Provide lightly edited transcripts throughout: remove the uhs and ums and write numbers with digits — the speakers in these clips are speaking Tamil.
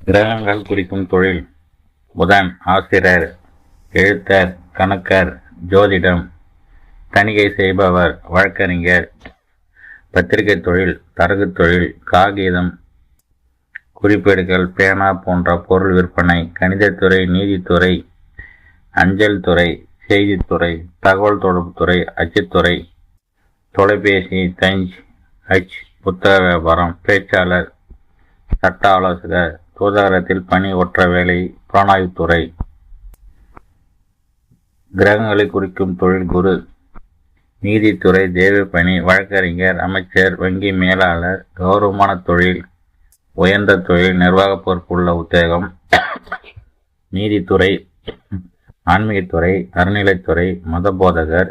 கிரகங்கள் குறிக்கும் தொழில்: புதன் ஆசிரியர், எழுத்தர், கணக்கர், ஜோதிடம், தணிக்கை செய்பவர், வழக்கறிஞர். பத்திரிகை தொழில்: தரகு தொழில், காகிதம், குறிப்பேடுகள், பேனா போன்ற பொருள் விற்பனை. கணிதத்துறை, நீதித்துறை, அஞ்சல் துறை, செய்தித்துறை, தகவல் தொடர்பு துறை, அச்சுத்துறை. தொலைபேசி, அச், புத்தக வியாபாரம், பேச்சாளர், சட்ட ஆலோசகர், தூதரகத்தில் பணி, ஒற்ற வேலை, புலனாய்வுத்துறை. கிரகங்களை குறிக்கும் தொழில்: குரு, நீதித்துறை, தேவ பணி, வழக்கறிஞர், அமைச்சர், வங்கி மேலாளர். கௌரவமான தொழில், உயர்ந்த தொழில், நிர்வாக பொறுப்புள்ள உத்தியோகம். நீதித்துறை, ஆன்மீகத்துறை, அறநிலைத்துறை, மத போதகர்,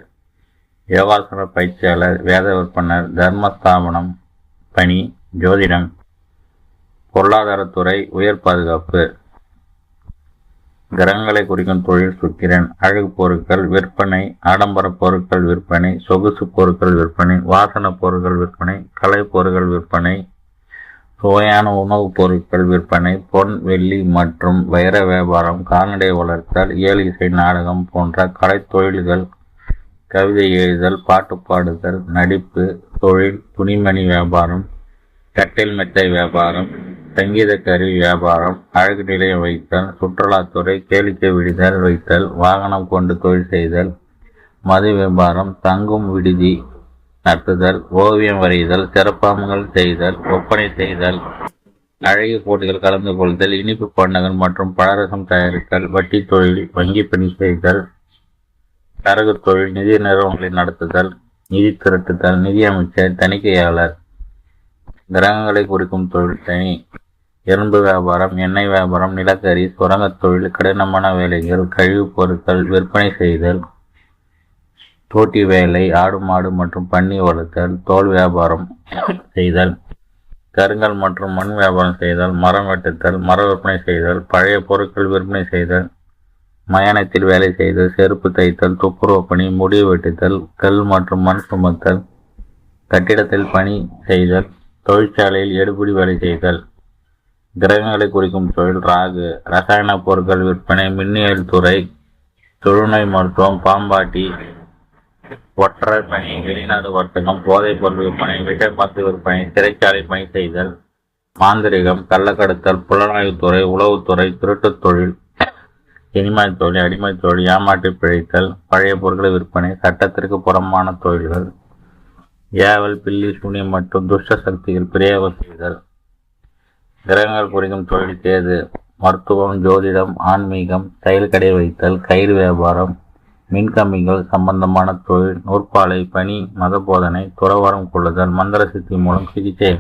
யோகாசன பயிற்சியாளர், வேத விற்பனர், தர்மஸ்தாபனம் பணி, ஜோதிடம். பொருளாதாரத்துறை, உயர் பாதுகாப்பு. கிரகங்களை குறிக்கும் தொழில்: சுக்கிரன், அழகு பொருட்கள் விற்பனை, ஆடம்பர பொருட்கள் விற்பனை, சொகுசு பொருட்கள் விற்பனை, வாசன பொருட்கள் விற்பனை, கலை பொருட்கள் விற்பனை, சுவையான உணவுப் பொருட்கள் விற்பனை, பொன், வெள்ளி மற்றும் வைர வியாபாரம், கால்நடை வளர்த்தல், இயல் இசை நாடகம் போன்ற கலை தொழில்கள், கவிதை எழுதல், பாட்டு பாடுதல், நடிப்பு தொழில், துணிமணி வியாபாரம், கட்டில் மெத்தை வியாபாரம், சங்கீத கருவி வியாபாரம், அழகு நிலையம் வைத்தல், சுற்றுலாத்துறை, கேளிக்கை விடுதல் வைத்தல், வாகனம் கொண்டு தொழில் செய்தல், மது வியாபாரம், தங்கும் விடுதி நடத்துதல், ஓவியம் வரைதல், சிறப்பாம்கள் செய்தல், ஒப்பனை செய்தல், அழகிய போட்டிகள் கலந்து கொள்தல், இனிப்பு பண்டங்கள் மற்றும் பலரசம் தயாரித்தல், வட்டி தொழில், வங்கி பணி செய்தல். தரகு தொழில், நிதி நிறுவனங்களை நடத்துதல், நிதி திரட்டுதல், நிதியமைச்சர், தணிக்கையாளர். கிரகங்களை குறிக்கும் தொழில்: தனி, இரும்பு வியாபாரம், எண்ணெய் வியாபாரம், நிலக்கரி, சுரங்கத் தொழில், கடினமான வேலைகள், கழிவுப் பொருட்கள் விற்பனை செய்தல், தோட்டி வேலை, ஆடு மாடு மற்றும் பன்னி வளர்த்தல், தோல் வியாபாரம் செய்தல், கருங்கல் மற்றும் மண் வியாபாரம் செய்தல், மரம் வெட்டுதல், மர விற்பனை செய்தல், பழைய பொருட்கள் விற்பனை செய்தல், மயானத்தில் வேலை செய்தல், செருப்பு தைத்தல், துப்புரவு பணி, முடி வெட்டுதல், கல் மற்றும் மண் சுமத்தல், கட்டிடத்தில் பணி செய்தல், தொழிற்சாலையில் எடுபிடி வேலை செய்தல். கிரகங்களை குறிக்கும் தொழில்: ராகு, ரசாயன பொருட்கள் விற்பனை, மின்னியல் துறை, தொழுநோய் மருத்துவம், பாம்பாட்டி, ஒற்றை பணி, வெளிநாடு வர்த்தகம், போதைப் பொருள் விற்பனை, விஷ மருந்து விற்பனை, சிறைச்சாலை பணி செய்தல், மாந்திரிகம், கள்ளக்கடத்தல், புலனாய்வுத்துறை, உளவுத்துறை, திருட்டுத் தொழில், சினிமா தொழில், அடிமை தொழில், ஏமாற்றி பிழைத்தல், பழைய பொருட்களை விற்பனை, சட்டத்திற்கு புறம்பான தொழில்கள், ஏவல், பில்லி, சூனியம் மற்றும் துஷ்ட சக்திகள் பிரயோகம் செய்தல். கிரகங்கள் குறிக்கும் தொழில்: கேது, மருத்துவம், ஜோதிடம், ஆன்மீகம், தையல் கடை வைத்தல், கயிறு வியாபாரம், மின்கம்பிகள் சம்பந்தமான தொழில், நூற்பாலை பணி, மத போதனை, துறவரம் கொள்ளுதல், மந்திர சித்தி மூலம் சிகிச்சை.